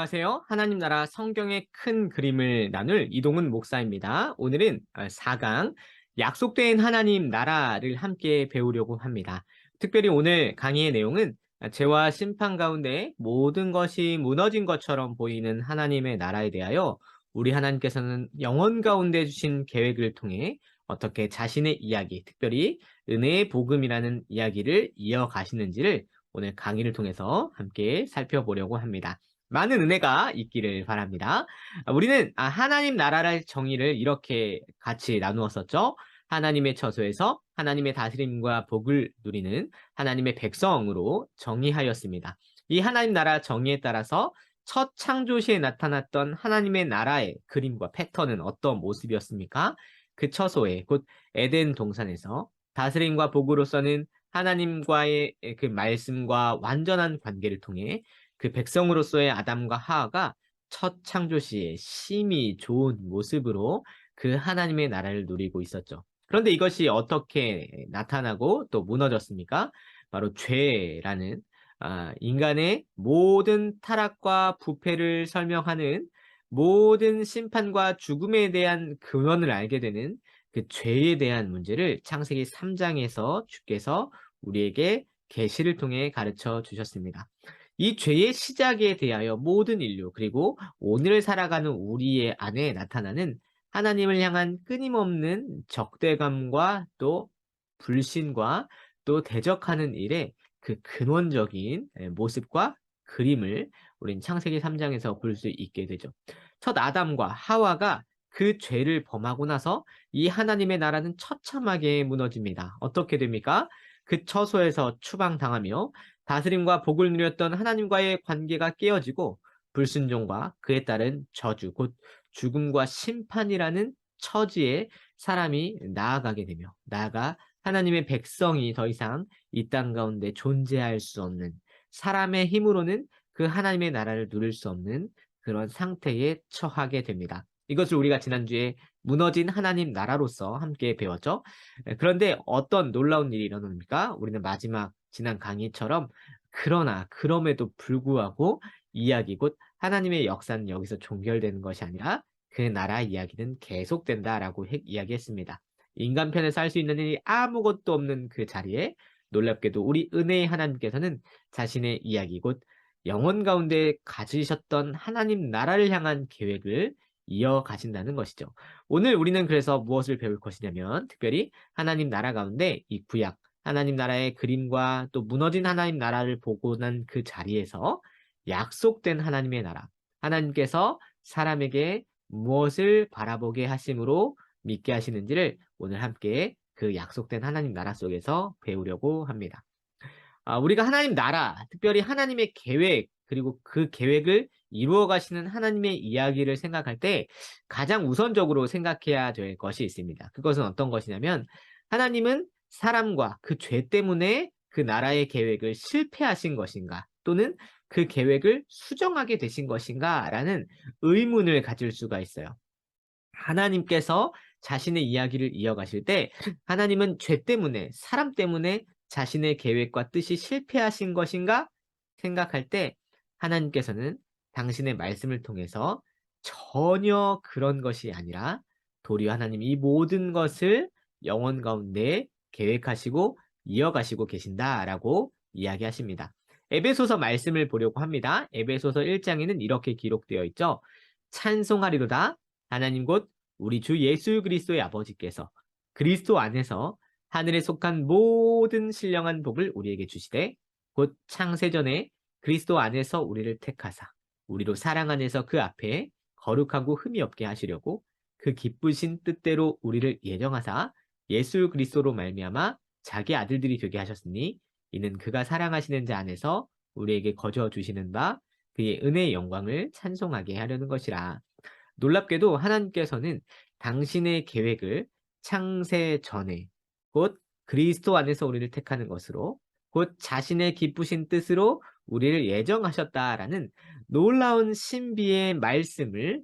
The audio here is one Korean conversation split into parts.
안녕하세요. 하나님 나라 성경의 큰 그림을 나눌 이동훈 목사입니다. 오늘은 4강 약속된 하나님 나라를 함께 배우려고 합니다. 특별히 오늘 강의의 내용은 죄와 심판 가운데 모든 것이 무너진 것처럼 보이는 하나님의 나라에 대하여 우리 하나님께서는 영원 가운데 주신 계획을 통해 어떻게 자신의 이야기, 특별히 은혜의 복음이라는 이야기를 이어가시는지를 오늘 강의를 통해서 함께 살펴보려고 합니다. 많은 은혜가 있기를 바랍니다. 우리는 하나님 나라의 정의를 이렇게 같이 나누었었죠. 하나님의 처소에서 하나님의 다스림과 복을 누리는 하나님의 백성으로 정의하였습니다. 이 하나님 나라 정의에 따라서 첫 창조시에 나타났던 하나님의 나라의 그림과 패턴은 어떤 모습이었습니까? 그 처소에 곧 에덴 동산에서 다스림과 복으로서는 하나님과의 그 말씀과 완전한 관계를 통해 그 백성으로서의 아담과 하와가 첫 창조 시에 심히 좋은 모습으로 그 하나님의 나라를 누리고 있었죠. 그런데 이것이 어떻게 나타나고 또 무너졌습니까? 바로 죄라는 인간의 모든 타락과 부패를 설명하는 모든 심판과 죽음에 대한 근원을 알게 되는 그 죄에 대한 문제를 창세기 3장에서 주께서 우리에게 계시를 통해 가르쳐 주셨습니다. 이 죄의 시작에 대하여 모든 인류 그리고 오늘 살아가는 우리의 안에 나타나는 하나님을 향한 끊임없는 적대감과 또 불신과 또 대적하는 일의 그 근원적인 모습과 그림을 우린 창세기 3장에서 볼 수 있게 되죠. 첫 아담과 하와가 그 죄를 범하고 나서 이 하나님의 나라는 처참하게 무너집니다. 어떻게 됩니까? 그 처소에서 추방당하며 다스림과 복을 누렸던 하나님과의 관계가 깨어지고 불순종과 그에 따른 저주, 곧 죽음과 심판이라는 처지에 사람이 나아가게 되며 나아가 하나님의 백성이 더 이상 이 땅 가운데 존재할 수 없는 사람의 힘으로는 그 하나님의 나라를 누릴 수 없는 그런 상태에 처하게 됩니다. 이것을 우리가 지난주에 무너진 하나님 나라로서 함께 배웠죠. 그런데 어떤 놀라운 일이 일어납니까? 우리는 마지막 지난 강의처럼 그러나 그럼에도 불구하고 이야기 곧 하나님의 역사는 여기서 종결되는 것이 아니라 그 나라 이야기는 계속된다라고 이야기했습니다. 인간 편에서 할 수 있는 일이 아무것도 없는 그 자리에 놀랍게도 우리 은혜의 하나님께서는 자신의 이야기 곧 영원 가운데 가지셨던 하나님 나라를 향한 계획을 이어가신다는 것이죠. 오늘 우리는 그래서 무엇을 배울 것이냐면 특별히 하나님 나라 가운데 이 구약 하나님 나라의 그림과 또 무너진 하나님 나라를 보고 난 그 자리에서 약속된 하나님의 나라 하나님께서 사람에게 무엇을 바라보게 하심으로 믿게 하시는지를 오늘 함께 그 약속된 하나님 나라 속에서 배우려고 합니다. 우리가 하나님 나라, 특별히 하나님의 계획, 그리고 그 계획을 이루어 가시는 하나님의 이야기를 생각할 때 가장 우선적으로 생각해야 될 것이 있습니다. 그것은 어떤 것이냐면 하나님은 사람과 그 죄 때문에 그 나라의 계획을 실패하신 것인가 또는 그 계획을 수정하게 되신 것인가 라는 의문을 가질 수가 있어요. 하나님께서 자신의 이야기를 이어가실 때 하나님은 죄 때문에 사람 때문에 자신의 계획과 뜻이 실패하신 것인가 생각할 때 하나님께서는 당신의 말씀을 통해서 전혀 그런 것이 아니라 도리어 하나님이 이 모든 것을 영원 가운데 계획하시고 이어가시고 계신다라고 이야기하십니다. 에베소서 말씀을 보려고 합니다. 에베소서 1장에는 이렇게 기록되어 있죠. 찬송하리로다 하나님 곧 우리 주 예수 그리스도의 아버지께서 그리스도 안에서 하늘에 속한 모든 신령한 복을 우리에게 주시되 곧 창세전에 그리스도 안에서 우리를 택하사 우리로 사랑 안에서 그 앞에 거룩하고 흠이 없게 하시려고 그 기쁘신 뜻대로 우리를 예정하사 예수 그리스도로 말미암아 자기 아들들이 되게 하셨으니 이는 그가 사랑하시는 자 안에서 우리에게 거저 주시는 바 그의 은혜의 영광을 찬송하게 하려는 것이라. 놀랍게도 하나님께서는 당신의 계획을 창세 전에 곧 그리스도 안에서 우리를 택하는 것으로 곧 자신의 기쁘신 뜻으로 우리를 예정하셨다라는 놀라운 신비의 말씀을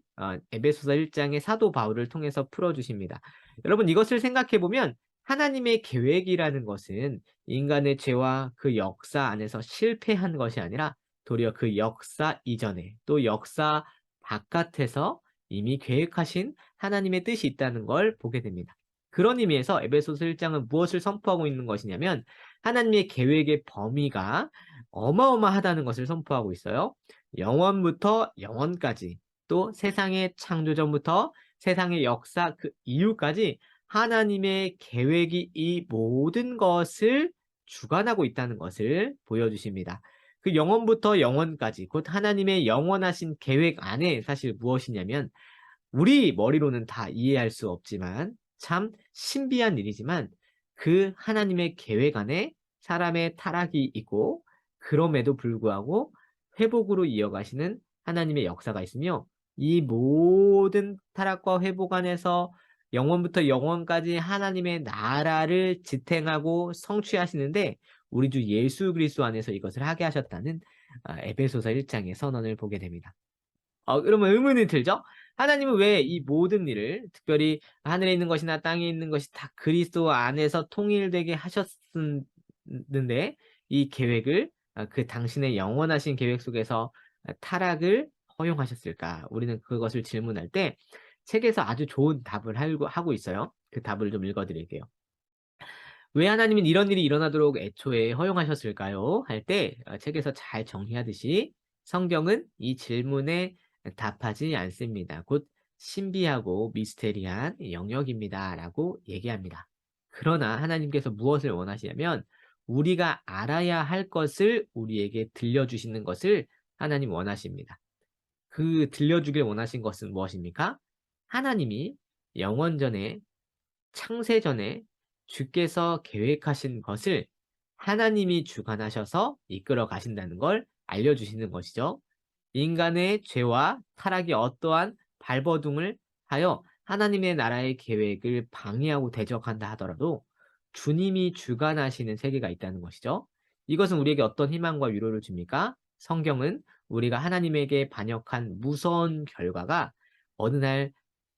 에베소서 1장의 사도 바울을 통해서 풀어주십니다. 여러분 이것을 생각해보면 하나님의 계획이라는 것은 인간의 죄와 그 역사 안에서 실패한 것이 아니라 도리어 그 역사 이전에 또 역사 바깥에서 이미 계획하신 하나님의 뜻이 있다는 걸 보게 됩니다. 그런 의미에서 에베소서 1장은 무엇을 선포하고 있는 것이냐면 하나님의 계획의 범위가 어마어마하다는 것을 선포하고 있어요. 영원부터 영원까지 또 세상의 창조 전부터 세상의 역사 그 이후까지 하나님의 계획이 이 모든 것을 주관하고 있다는 것을 보여주십니다. 그 영원부터 영원까지 곧 하나님의 영원하신 계획 안에 사실 무엇이냐면 우리 머리로는 다 이해할 수 없지만 참 신비한 일이지만 그 하나님의 계획 안에 사람의 타락이 있고 그럼에도 불구하고 회복으로 이어가시는 하나님의 역사가 있으며 이 모든 타락과 회복 안에서 영원부터 영원까지 하나님의 나라를 지탱하고 성취하시는데 우리 주 예수 그리스도 안에서 이것을 하게 하셨다는 에베소서 1장의 선언을 보게 됩니다. 그러면 의문이 들죠? 하나님은 왜 이 모든 일을 특별히 하늘에 있는 것이나 땅에 있는 것이 다 그리스도 안에서 통일되게 하셨는데 이 계획을 그 당신의 영원하신 계획 속에서 타락을 허용하셨을까? 우리는 그것을 질문할 때 책에서 아주 좋은 답을 하고 있어요. 그 답을 좀 읽어드릴게요. 왜 하나님은 이런 일이 일어나도록 애초에 허용하셨을까요? 할 때 책에서 잘 정리하듯이 성경은 이 질문에 답하지 않습니다. 곧 신비하고 미스테리한 영역입니다. 라고 얘기합니다. 그러나 하나님께서 무엇을 원하시냐면 우리가 알아야 할 것을 우리에게 들려주시는 것을 하나님 원하십니다. 그 들려주길 원하신 것은 무엇입니까? 하나님이 영원전에 창세전에 주께서 계획하신 것을 하나님이 주관하셔서 이끌어 가신다는 걸 알려주시는 것이죠. 인간의 죄와 타락이 어떠한 발버둥을 하여 하나님의 나라의 계획을 방해하고 대적한다 하더라도 주님이 주관하시는 세계가 있다는 것이죠. 이것은 우리에게 어떤 희망과 위로를 줍니까? 성경은 우리가 하나님에게 반역한 무서운 결과가 어느 날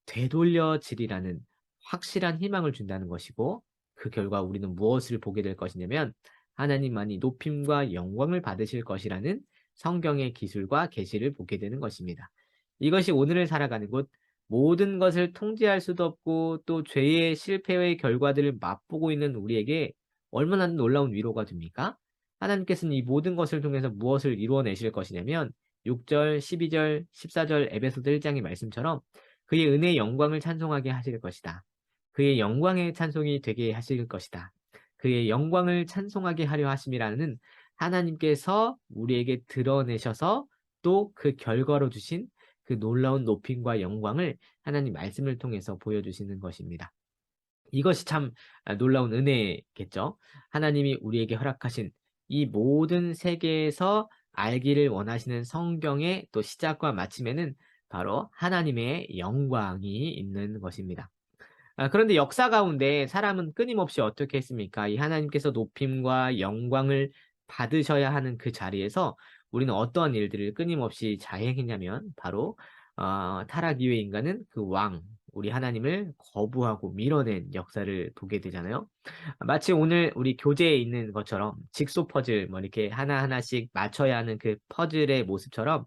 되돌려지리라는 확실한 희망을 준다는 것이고 그 결과 우리는 무엇을 보게 될 것이냐면 하나님만이 높임과 영광을 받으실 것이라는 성경의 기술과 계시를 보게 되는 것입니다. 이것이 오늘을 살아가는 곳 모든 것을 통제할 수도 없고 또 죄의 실패의 결과들을 맛보고 있는 우리에게 얼마나 놀라운 위로가 됩니까? 하나님께서는 이 모든 것을 통해서 무엇을 이루어내실 것이냐면 6절, 12절, 14절 에베소서 1장의 말씀처럼 그의 은혜의 영광을 찬송하게 하실 것이다. 그의 영광의 찬송이 되게 하실 것이다. 그의 영광을 찬송하게 하려 하심이라는 하나님께서 우리에게 드러내셔서 또 그 결과로 주신 그 놀라운 높임과 영광을 하나님 말씀을 통해서 보여주시는 것입니다. 이것이 참 놀라운 은혜겠죠. 하나님이 우리에게 허락하신 이 모든 세계에서 알기를 원하시는 성경의 또 시작과 마침에는 바로 하나님의 영광이 있는 것입니다. 그런데 역사 가운데 사람은 끊임없이 어떻게 했습니까? 이 하나님께서 높임과 영광을 받으셔야 하는 그 자리에서 우리는 어떠한 일들을 끊임없이 자행했냐면 바로 타락 이후의 인간은 그 왕, 우리 하나님을 거부하고 밀어낸 역사를 보게 되잖아요. 마치 오늘 우리 교재에 있는 것처럼 직소 퍼즐 뭐 이렇게 하나하나씩 맞춰야 하는 그 퍼즐의 모습처럼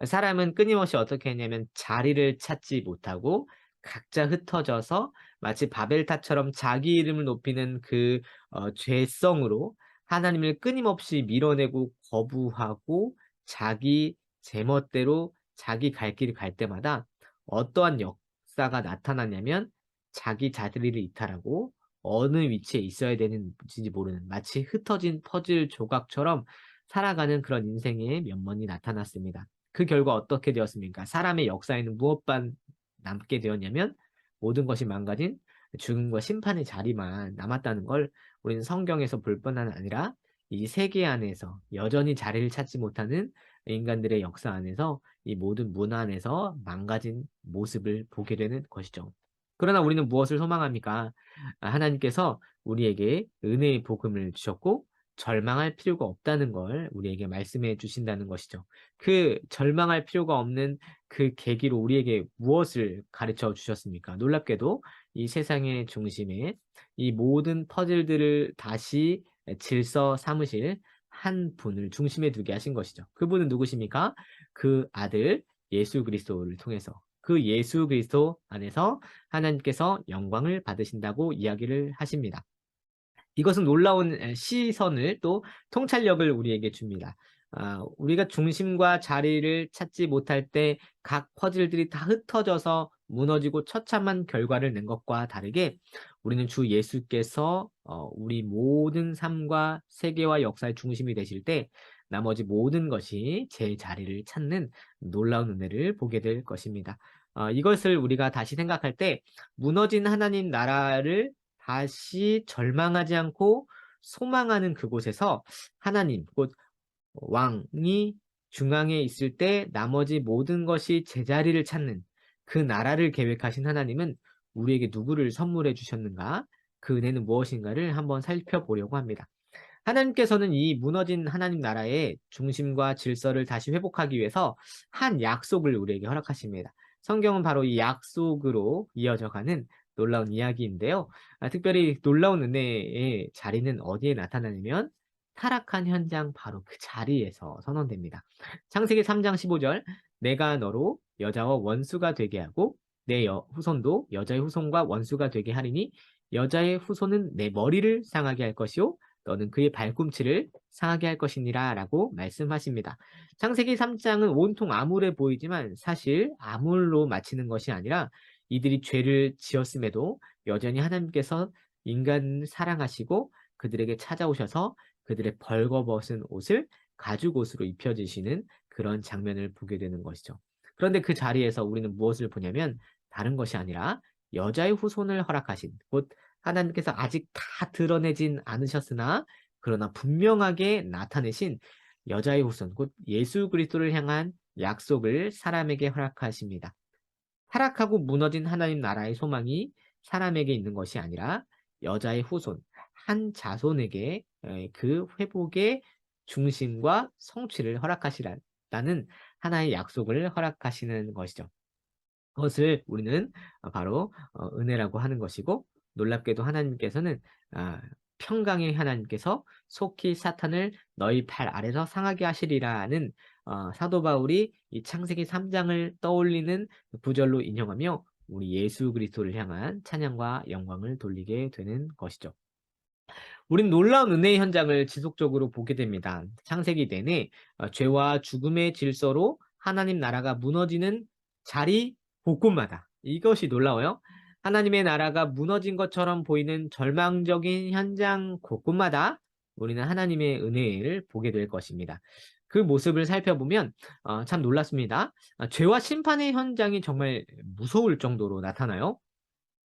사람은 끊임없이 어떻게 했냐면 자리를 찾지 못하고 각자 흩어져서 마치 바벨탑처럼 자기 이름을 높이는 그 죄성으로 하나님을 끊임없이 밀어내고 거부하고 자기 제멋대로 자기 갈 길을 갈 때마다 어떠한 역사가 나타나냐면 자기 자리를 이탈하고 어느 위치에 있어야 되는지 모르는 마치 흩어진 퍼즐 조각처럼 살아가는 그런 인생의 면면이 나타났습니다. 그 결과 어떻게 되었습니까? 사람의 역사에는 무엇만 남게 되었냐면 모든 것이 망가진 죽음과 심판의 자리만 남았다는 걸 우리는 성경에서 볼 뿐만 아니라 이 세계 안에서 여전히 자리를 찾지 못하는 인간들의 역사 안에서 이 모든 문화 안에서 망가진 모습을 보게 되는 것이죠. 그러나 우리는 무엇을 소망합니까? 하나님께서 우리에게 은혜의 복음을 주셨고 절망할 필요가 없다는 걸 우리에게 말씀해 주신다는 것이죠. 그 절망할 필요가 없는 그 계기로 우리에게 무엇을 가르쳐 주셨습니까? 놀랍게도 이 세상의 중심에 이 모든 퍼즐들을 다시 질서 삼으실 한 분을 중심에 두게 하신 것이죠. 그분은 누구십니까? 그 아들 예수 그리스도를 통해서 그 예수 그리스도 안에서 하나님께서 영광을 받으신다고 이야기를 하십니다. 이것은 놀라운 시선을 또 통찰력을 우리에게 줍니다. 우리가 중심과 자리를 찾지 못할 때 각 퍼즐들이 다 흩어져서 무너지고 처참한 결과를 낸 것과 다르게 우리는 주 예수께서 우리 모든 삶과 세계와 역사의 중심이 되실 때 나머지 모든 것이 제 자리를 찾는 놀라운 은혜를 보게 될 것입니다. 이것을 우리가 다시 생각할 때 무너진 하나님 나라를 다시 절망하지 않고 소망하는 그곳에서 하나님, 곧 왕이 중앙에 있을 때 나머지 모든 것이 제자리를 찾는 그 나라를 계획하신 하나님은 우리에게 누구를 선물해 주셨는가? 그 은혜는 무엇인가를 한번 살펴보려고 합니다. 하나님께서는 이 무너진 하나님 나라의 중심과 질서를 다시 회복하기 위해서 한 약속을 우리에게 허락하십니다. 성경은 바로 이 약속으로 이어져 가는 놀라운 이야기인데요. 특별히 놀라운 은혜의 자리는 어디에 나타나냐면 타락한 현장 바로 그 자리에서 선언됩니다. 창세기 3장 15절 내가 너로 여자와 원수가 되게 하고 내 후손도 여자의 후손과 원수가 되게 하리니 여자의 후손은 내 머리를 상하게 할 것이요 너는 그의 발꿈치를 상하게 할 것이니라 라고 말씀하십니다. 창세기 3장은 온통 암울해 보이지만 사실 암울로 마치는 것이 아니라 이들이 죄를 지었음에도 여전히 하나님께서 인간을 사랑하시고 그들에게 찾아오셔서 그들의 벌거벗은 옷을 가죽옷으로 입혀주시는 그런 장면을 보게 되는 것이죠. 그런데 그 자리에서 우리는 무엇을 보냐면 다른 것이 아니라 여자의 후손을 허락하신 곧 하나님께서 아직 다 드러내진 않으셨으나 그러나 분명하게 나타내신 여자의 후손 곧 예수 그리스도를 향한 약속을 사람에게 허락하십니다. 타락하고 무너진 하나님 나라의 소망이 사람에게 있는 것이 아니라 여자의 후손 한 자손에게 그 회복의 중심과 성취를 허락하시라는 하나의 약속을 허락하시는 것이죠. 그것을 우리는 바로 은혜라고 하는 것이고 놀랍게도 하나님께서는 평강의 하나님께서 속히 사탄을 너희 팔 아래서 상하게 하시리라는 사도 바울이 이 창세기 3장을 떠올리는 구절로 인용하며 우리 예수 그리스도를 향한 찬양과 영광을 돌리게 되는 것이죠. 우린 놀라운 은혜의 현장을 지속적으로 보게 됩니다. 창세기 내내 죄와 죽음의 질서로 하나님 나라가 무너지는 자리 곳곳마다 이것이 놀라워요. 하나님의 나라가 무너진 것처럼 보이는 절망적인 현장 곳곳마다 우리는 하나님의 은혜를 보게 될 것입니다. 그 모습을 살펴보면 참 놀랐습니다. 죄와 심판의 현장이 정말 무서울 정도로 나타나요.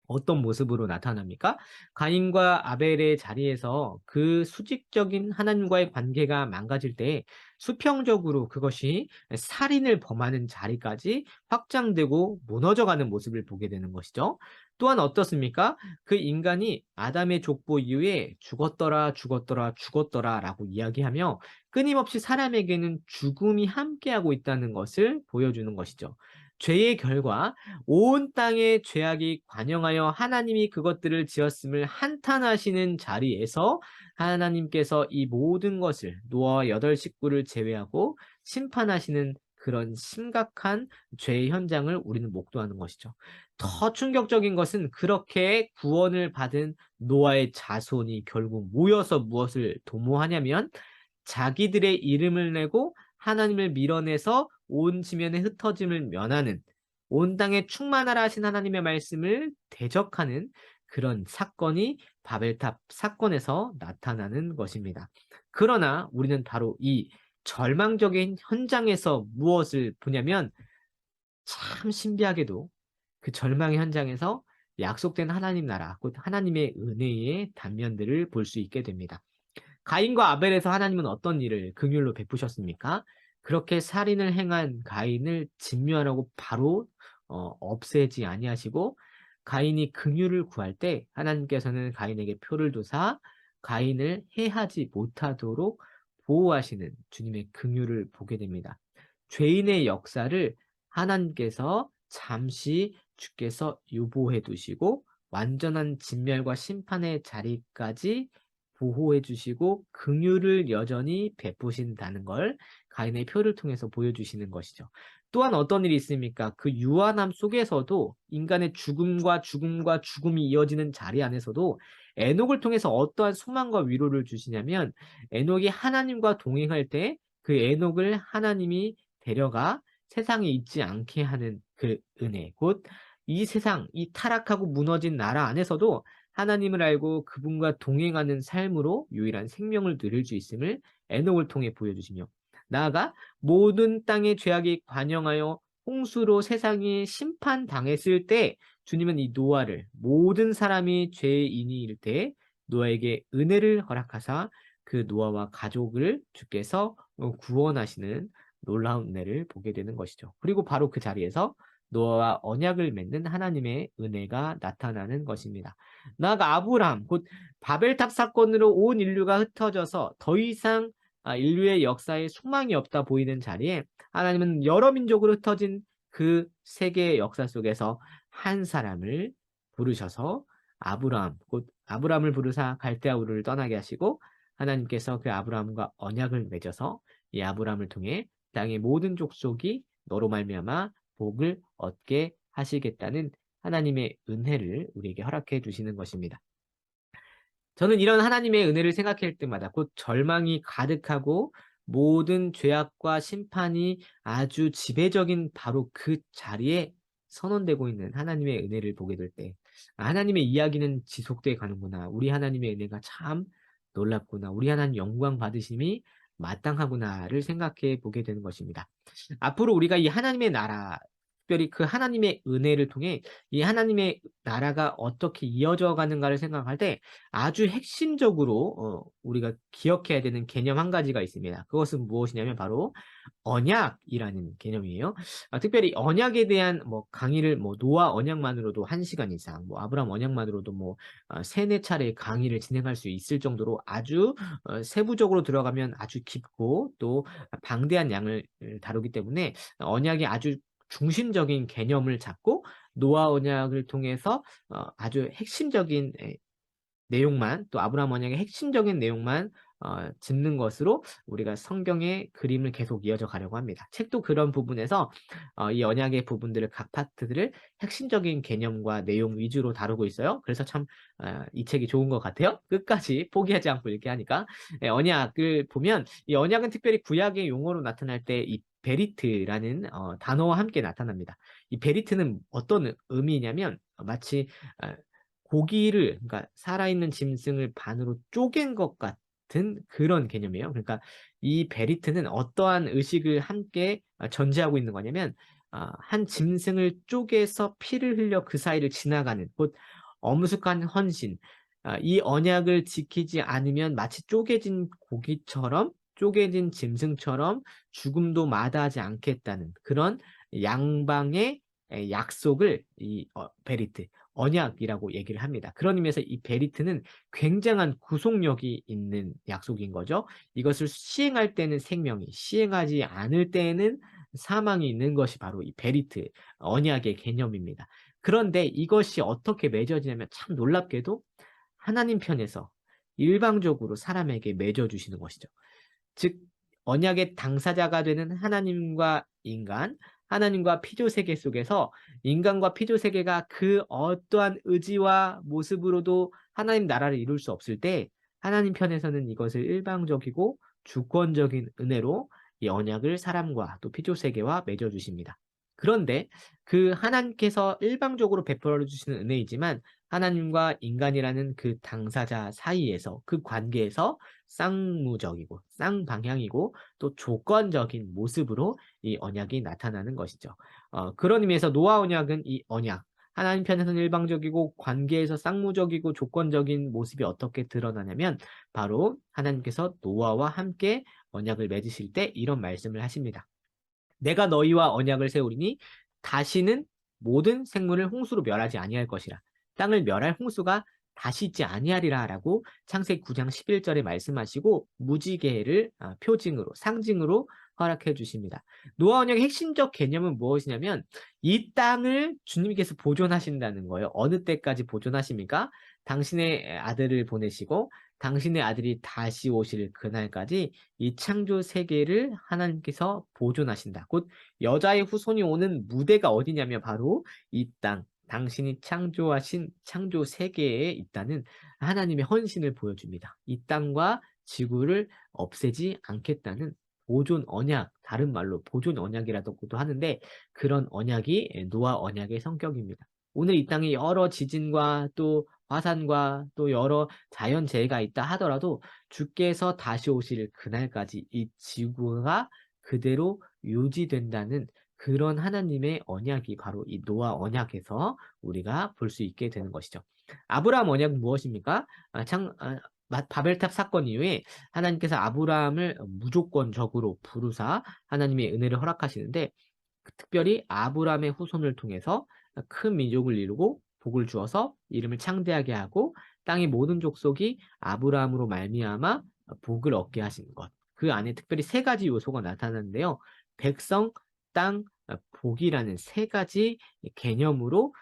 어떤 모습으로 나타납니까? 가인과 아벨의 자리에서 그 수직적인 하나님과의 관계가 망가질 때 수평적으로 그것이 살인을 범하는 자리까지 확장되고 무너져가는 모습을 보게 되는 것이죠. 또한 어떻습니까? 그 인간이 아담의 족보 이후에 죽었더라, 죽었더라, 죽었더라 라고 이야기하며 끊임없이 사람에게는 죽음이 함께하고 있다는 것을 보여주는 것이죠. 죄의 결과 온 땅의 죄악이 관영하여 하나님이 그것들을 지었음을 한탄하시는 자리에서 하나님께서 이 모든 것을 노아와 8식구를 제외하고 심판하시는 그런 심각한 죄의 현장을 우리는 목도하는 것이죠. 더 충격적인 것은 그렇게 구원을 받은 노아의 자손이 결국 모여서 무엇을 도모하냐면 자기들의 이름을 내고 하나님을 밀어내서 온 지면의 흩어짐을 면하는 온 땅에 충만하라 하신 하나님의 말씀을 대적하는 그런 사건이 바벨탑 사건에서 나타나는 것입니다. 그러나 우리는 바로 이 절망적인 현장에서 무엇을 보냐면 참 신비하게도 그 절망의 현장에서 약속된 하나님 나라, 곧 하나님의 은혜의 단면들을 볼 수 있게 됩니다. 가인과 아벨에서 하나님은 어떤 일을 긍휼로 베푸셨습니까? 그렇게 살인을 행한 가인을 진멸하고 바로 없애지 아니하시고 가인이 긍휼을 구할 때 하나님께서는 가인에게 표를 두사 가인을 해하지 못하도록 보호하시는 주님의 긍휼을 보게 됩니다. 죄인의 역사를 하나님께서 잠시 주께서 유보해 두시고 완전한 진멸과 심판의 자리까지 보호해 주시고 긍휼을 여전히 베푸신다는 걸 가인의 표를 통해서 보여주시는 것이죠. 또한 어떤 일이 있습니까? 그 유한함 속에서도 인간의 죽음과 죽음이 이어지는 자리 안에서도 에녹을 통해서 어떠한 소망과 위로를 주시냐면 에녹이 하나님과 동행할 때 그 에녹을 하나님이 데려가 세상에 있지 않게 하는 그 은혜, 곧 이 세상, 이 타락하고 무너진 나라 안에서도 하나님을 알고 그분과 동행하는 삶으로 유일한 생명을 누릴 수 있음을 에녹을 통해 보여주시며, 나아가 모든 땅의 죄악이 관영하여 홍수로 세상이 심판당했을 때 주님은 이 노아를, 모든 사람이 죄인일 때 노아에게 은혜를 허락하사 그 노아와 가족을 주께서 구원하시는 놀라운 은혜를 보게 되는 것이죠. 그리고 바로 그 자리에서 노아와 언약을 맺는 하나님의 은혜가 나타나는 것입니다. 나아가 아브람, 곧 바벨탑 사건으로 온 인류가 흩어져서 더 이상 인류의 역사에 소망이 없다 보이는 자리에 하나님은 여러 민족으로 흩어진 그 세계의 역사 속에서 한 사람을 부르셔서 아브람, 곧 아브람을 부르사 갈대아 우르를 떠나게 하시고 하나님께서 그 아브람과 언약을 맺어서 이 아브람을 통해 땅의 모든 족속이 너로 말미암아 복을 얻게 하시겠다는 하나님의 은혜를 우리에게 허락해 주시는 것입니다. 저는 이런 하나님의 은혜를 생각할 때마다 곧 절망이 가득하고 모든 죄악과 심판이 아주 지배적인 바로 그 자리에 선언되고 있는 하나님의 은혜를 보게 될 때, 하나님의 이야기는 지속돼 가는구나. 우리 하나님의 은혜가 참 놀랍구나. 우리 하나님 영광 받으심이 마땅하구나를 생각해 보게 되는 것입니다. 앞으로 우리가 이 하나님의 나라, 특별히 그 하나님의 은혜를 통해 이 하나님의 나라가 어떻게 이어져 가는가를 생각할 때 아주 핵심적으로 우리가 기억해야 되는 개념 한 가지가 있습니다. 그것은 무엇이냐면 바로 언약이라는 개념이에요. 특별히 언약에 대한 강의를 노아 언약만으로도 1시간 이상, 아브라함 언약만으로도 세네 차례 강의를 진행할 수 있을 정도로 아주 세부적으로 들어가면 아주 깊고 또 방대한 양을 다루기 때문에 언약이 아주 중심적인 개념을 잡고 노아 언약을 통해서 아주 핵심적인 내용만, 또 아브라함 언약의 핵심적인 내용만 짚는 것으로 우리가 성경의 그림을 계속 이어져 가려고 합니다. 책도 그런 부분에서 이 언약의 부분들을 각 파트들을 핵심적인 개념과 내용 위주로 다루고 있어요. 그래서 참 이 책이 좋은 것 같아요. 끝까지 포기하지 않고 읽게 하니까. 언약을 보면 이 언약은 특별히 구약의 용어로 나타날 때 이 베리트라는 단어와 함께 나타납니다. 이 베리트는 어떤 의미냐면 마치 고기를, 그러니까 살아있는 짐승을 반으로 쪼갠 것 같은 그런 개념이에요. 그러니까 이 베리트는 어떠한 의식을 함께 전제하고 있는 거냐면 한 짐승을 쪼개서 피를 흘려 그 사이를 지나가는 곧 엄숙한 헌신, 이 언약을 지키지 않으면 마치 쪼개진 고기처럼, 쪼개진 짐승처럼 죽음도 마다하지 않겠다는 그런 양방의 약속을 이 베리트, 언약이라고 얘기를 합니다. 그런 의미에서 이 베리트는 굉장한 구속력이 있는 약속인 거죠. 이것을 시행할 때는 생명이, 시행하지 않을 때에는 사망이 있는 것이 바로 이 베리트, 언약의 개념입니다. 그런데 이것이 어떻게 맺어지냐면 참 놀랍게도 하나님 편에서 일방적으로 사람에게 맺어주시는 것이죠. 즉 언약의 당사자가 되는 하나님과 인간, 하나님과 피조세계 속에서 인간과 피조세계가 그 어떠한 의지와 모습으로도 하나님 나라를 이룰 수 없을 때 하나님 편에서는 이것을 일방적이고 주권적인 은혜로 이 언약을 사람과 또 피조세계와 맺어주십니다. 그런데 그 하나님께서 일방적으로 베풀어 주시는 은혜이지만 하나님과 인간이라는 그 당사자 사이에서 그 관계에서 쌍무적이고 쌍방향이고 또 조건적인 모습으로 이 언약이 나타나는 것이죠. 그런 의미에서 노아 언약은 이 언약, 하나님 편에서는 일방적이고 관계에서 쌍무적이고 조건적인 모습이 어떻게 드러나냐면 바로 하나님께서 노아와 함께 언약을 맺으실 때 이런 말씀을 하십니다. 내가 너희와 언약을 세우리니 다시는 모든 생물을 홍수로 멸하지 아니할 것이라. 땅을 멸할 홍수가 다시 있지 아니하리라라고 창세기 9장 11절에 말씀하시고 무지개를 표징으로 상징으로 허락해 주십니다. 노아 언약의 핵심적 개념은 무엇이냐면 이 땅을 주님께서 보존하신다는 거예요. 어느 때까지 보존하십니까? 당신의 아들을 보내시고 당신의 아들이 다시 오실 그날까지 이 창조 세계를 하나님께서 보존하신다. 곧 여자의 후손이 오는 무대가 어디냐면 바로 이 땅, 당신이 창조하신 창조 세계에 있다는 하나님의 헌신을 보여줍니다. 이 땅과 지구를 없애지 않겠다는 보존 언약, 다른 말로 보존 언약이라고도 하는데 그런 언약이 노아 언약의 성격입니다. 오늘 이 땅에 여러 지진과 또 화산과 또 여러 자연재해가 있다 하더라도 주께서 다시 오실 그날까지 이 지구가 그대로 유지된다는 그런 하나님의 언약이 바로 이 노아 언약에서 우리가 볼 수 있게 되는 것이죠. 아브라함 언약은 무엇입니까? 바벨탑 사건 이후에 하나님께서 아브라함을 무조건적으로 부르사 하나님의 은혜를 허락하시는데 특별히 아브라함의 후손을 통해서 큰 민족을 이루고 복을 주어서 이름을 창대하게 하고 땅의 모든 족속이 아브라함으로 말미암아 복을 얻게 하신 것. 그 안에 특별히 세 가지 요소가 나타나는데요. 백성, 땅, 복이라는 세 가지 개념으로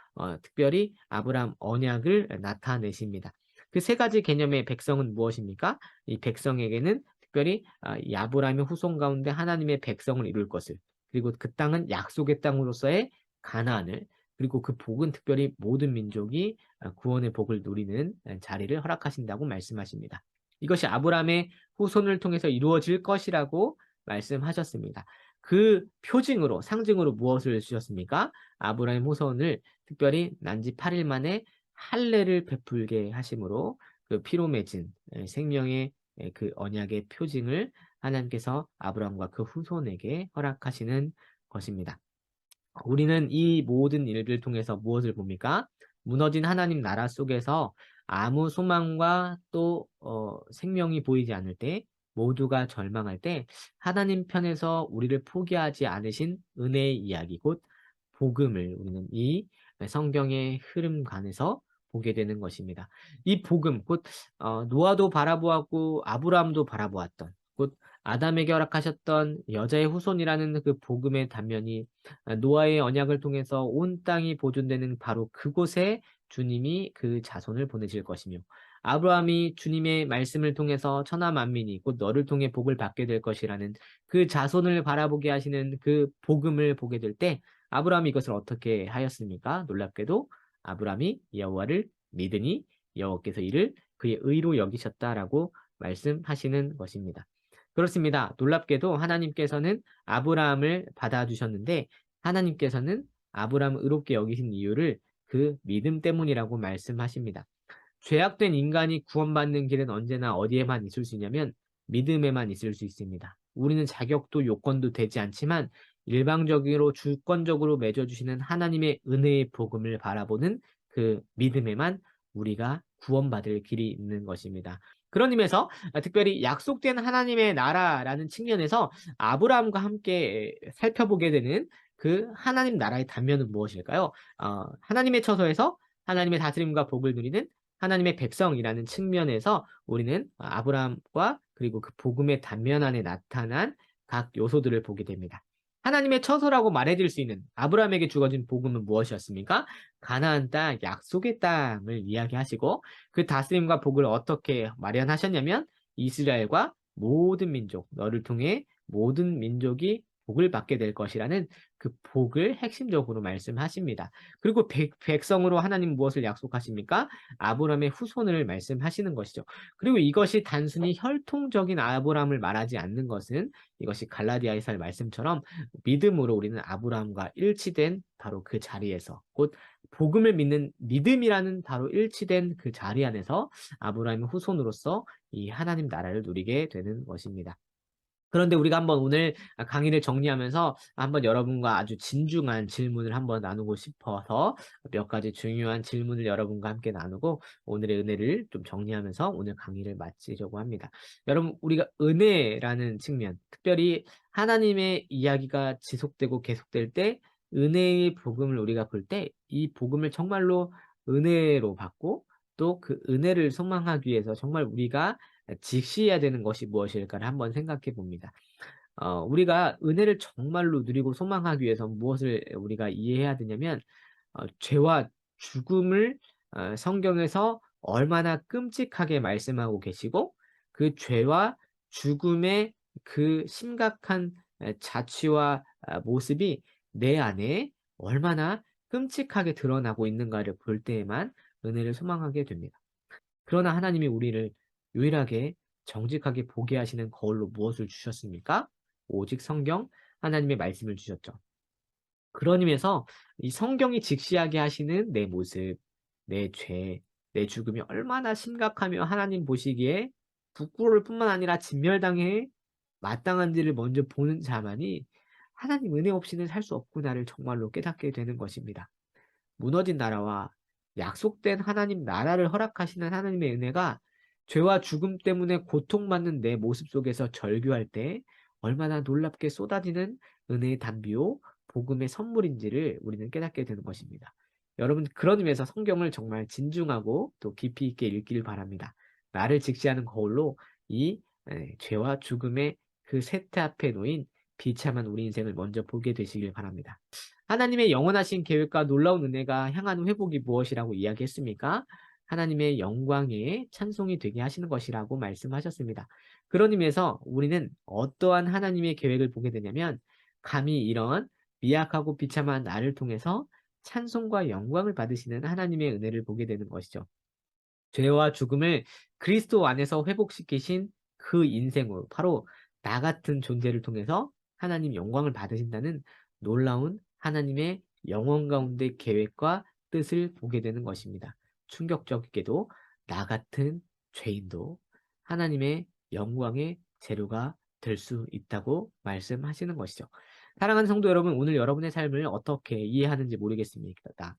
특별히 아브라함 언약을 나타내십니다. 그 세 가지 개념의 백성은 무엇입니까? 이 백성에게는 특별히 이 아브라함의 후손 가운데 하나님의 백성을 이룰 것을 그리고 그 땅은 약속의 땅으로서의 가나안을 그리고 그 복은 특별히 모든 민족이 구원의 복을 누리는 자리를 허락하신다고 말씀하십니다. 이것이 아브라함의 후손을 통해서 이루어질 것이라고 말씀하셨습니다. 그 표징으로 상징으로 무엇을 주셨습니까? 아브라함 후손을 특별히 난지 8일 만에 할례를 베풀게 하심으로 그 피로 맺은 생명의 그 언약의 표징을 하나님께서 아브라함과 그 후손에게 허락하시는 것입니다. 우리는 이 모든 일을 통해서 무엇을 봅니까? 무너진 하나님 나라 속에서 아무 소망과 또 생명이 보이지 않을 때 모두가 절망할 때 하나님 편에서 우리를 포기하지 않으신 은혜의 이야기 곧 복음을 우리는 이 성경의 흐름관에서 보게 되는 것입니다. 이 복음 곧 노아도 바라보았고 아브라함도 바라보았던 곧 아담에게 허락하셨던 여자의 후손이라는 그 복음의 단면이 노아의 언약을 통해서 온 땅이 보존되는 바로 그곳에 주님이 그 자손을 보내실 것이며 아브라함이 주님의 말씀을 통해서 천하 만민이 곧 너를 통해 복을 받게 될 것이라는 그 자손을 바라보게 하시는 그 복음을 보게 될 때 아브라함이 이것을 어떻게 하였습니까? 놀랍게도 아브라함이 여호와를 믿으니 여호와께서 이를 그의 의로 여기셨다라고 말씀하시는 것입니다. 그렇습니다. 놀랍게도 하나님께서는 아브라함을 받아주셨는데 하나님께서는 아브라함을 의롭게 여기신 이유를 그 믿음 때문이라고 말씀하십니다. 죄악된 인간이 구원받는 길은 언제나 어디에만 있을 수 있냐면 믿음에만 있을 수 있습니다. 우리는 자격도 요건도 되지 않지만 일방적으로 주권적으로 맺어주시는 하나님의 은혜의 복음을 바라보는 그 믿음에만 우리가 구원받을 길이 있는 것입니다. 그런 의미에서 특별히 약속된 하나님의 나라라는 측면에서 아브라함과 함께 살펴보게 되는 그 하나님 나라의 단면은 무엇일까요? 하나님의 처소에서 하나님의 다스림과 복을 누리는 하나님의 백성이라는 측면에서 우리는 아브라함과 그리고 그 복음의 단면 안에 나타난 각 요소들을 보게 됩니다. 하나님의 처소라고 말해줄 수 있는 아브라함에게 주어진 복음은 무엇이었습니까? 가나안 땅, 약속의 땅을 이야기하시고 그 다스림과 복을 어떻게 마련하셨냐면 이스라엘과 모든 민족, 너를 통해 모든 민족이 복을 받게 될 것이라는 그 복을 핵심적으로 말씀하십니다. 그리고 백성으로 하나님 무엇을 약속하십니까? 아브라함의 후손을 말씀하시는 것이죠. 그리고 이것이 단순히 혈통적인 아브라함을 말하지 않는 것은 이것이 갈라디아에서의 말씀처럼 믿음으로 우리는 아브라함과 일치된 바로 그 자리에서 곧 복음을 믿는 믿음이라는 바로 일치된 그 자리 안에서 아브라함의 후손으로서 이 하나님 나라를 누리게 되는 것입니다. 그런데 우리가 한번 오늘 강의를 정리하면서 한번 여러분과 아주 진중한 질문을 한번 나누고 싶어서 몇 가지 중요한 질문을 여러분과 함께 나누고 오늘의 은혜를 좀 정리하면서 오늘 강의를 마치려고 합니다. 여러분, 우리가 은혜라는 측면, 특별히 하나님의 이야기가 지속되고 계속될 때 은혜의 복음을 우리가 볼 때 이 복음을 정말로 은혜로 받고 또 그 은혜를 소망하기 위해서 정말 우리가 직시해야 되는 것이 무엇일까를 한번 생각해 봅니다. 우리가 은혜를 정말로 누리고 소망하기 위해서 무엇을 우리가 이해해야 되냐면 죄와 죽음을 성경에서 얼마나 끔찍하게 말씀하고 계시고 그 죄와 죽음의 그 심각한 자취와 모습이 내 안에 얼마나 끔찍하게 드러나고 있는가를 볼 때에만 은혜를 소망하게 됩니다. 그러나 하나님이 우리를 유일하게 정직하게 보게 하시는 거울로 무엇을 주셨습니까? 오직 성경, 하나님의 말씀을 주셨죠. 그런 의미에서 이 성경이 직시하게 하시는 내 모습, 내 죄, 내 죽음이 얼마나 심각하며 하나님 보시기에 부끄러울 뿐만 아니라 진멸당해 마땅한지를 먼저 보는 자만이 '하나님 은혜 없이는 살 수 없구나.'를 정말로 깨닫게 되는 것입니다. 무너진 나라와 약속된 하나님 나라를 허락하시는 하나님의 은혜가 죄와 죽음 때문에 고통받는 내 모습 속에서 절규할 때 얼마나 놀랍게 쏟아지는 은혜의 단비요 복음의 선물인지를 우리는 깨닫게 되는 것입니다. 여러분 그런 의미에서 성경을 정말 진중하고 또 깊이 있게 읽기를 바랍니다. 나를 직시하는 거울로 이 죄와 죽음의 그 세태 앞에 놓인 비참한 우리 인생을 먼저 보게 되시길 바랍니다. 하나님의 영원하신 계획과 놀라운 은혜가 향한 회복이 무엇이라고 이야기했습니까? 하나님의 영광에 찬송이 되게 하시는 것이라고 말씀하셨습니다. 그런 의미에서 우리는 어떠한 하나님의 계획을 보게 되냐면 감히 이런 미약하고 비참한 나를 통해서 찬송과 영광을 받으시는 하나님의 은혜를 보게 되는 것이죠. 죄와 죽음을 그리스도 안에서 회복시키신 그 인생으로 바로 나 같은 존재를 통해서 하나님 영광을 받으신다는 놀라운 하나님의 영원 가운데 계획과 뜻을 보게 되는 것입니다. 충격적이게도 나 같은 죄인도 하나님의 영광의 재료가 될 수 있다고 말씀하시는 것이죠. 사랑하는 성도 여러분, 오늘 여러분의 삶을 어떻게 이해하는지 모르겠습니다.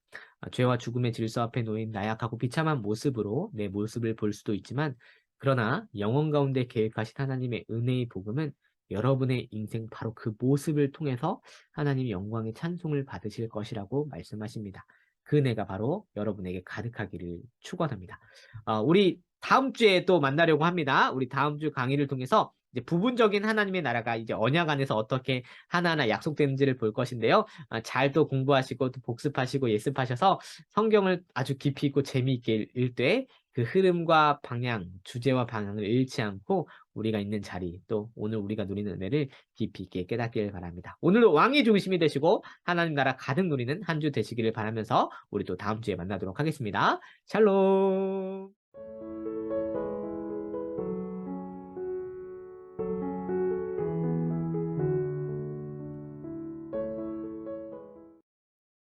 죄와 죽음의 질서 앞에 놓인 나약하고 비참한 모습으로 내 모습을 볼 수도 있지만 그러나 영원 가운데 계획하신 하나님의 은혜의 복음은 여러분의 인생 바로 그 모습을 통해서 하나님의 영광의 찬송을 받으실 것이라고 말씀하십니다. 그 은혜가 바로 여러분에게 가득하기를 축원합니다. 우리 다음 주에 또 만나려고 합니다. 우리 다음 주 강의를 통해서 이제 부분적인 하나님의 나라가 이제 언약 안에서 어떻게 하나하나 약속되는지를 볼 것인데요. 잘 또 공부하시고 또 복습하시고 예습하셔서 성경을 아주 깊이 있고 재미있게 읽되 그 흐름과 방향, 주제와 방향을 잃지 않고 우리가 있는 자리, 또 오늘 우리가 누리는 은혜를 깊이 있게 깨닫기를 바랍니다. 오늘도 왕의 중심이 되시고 하나님 나라 가득 누리는 한 주 되시기를 바라면서 우리 또 다음 주에 만나도록 하겠습니다. 샬롬.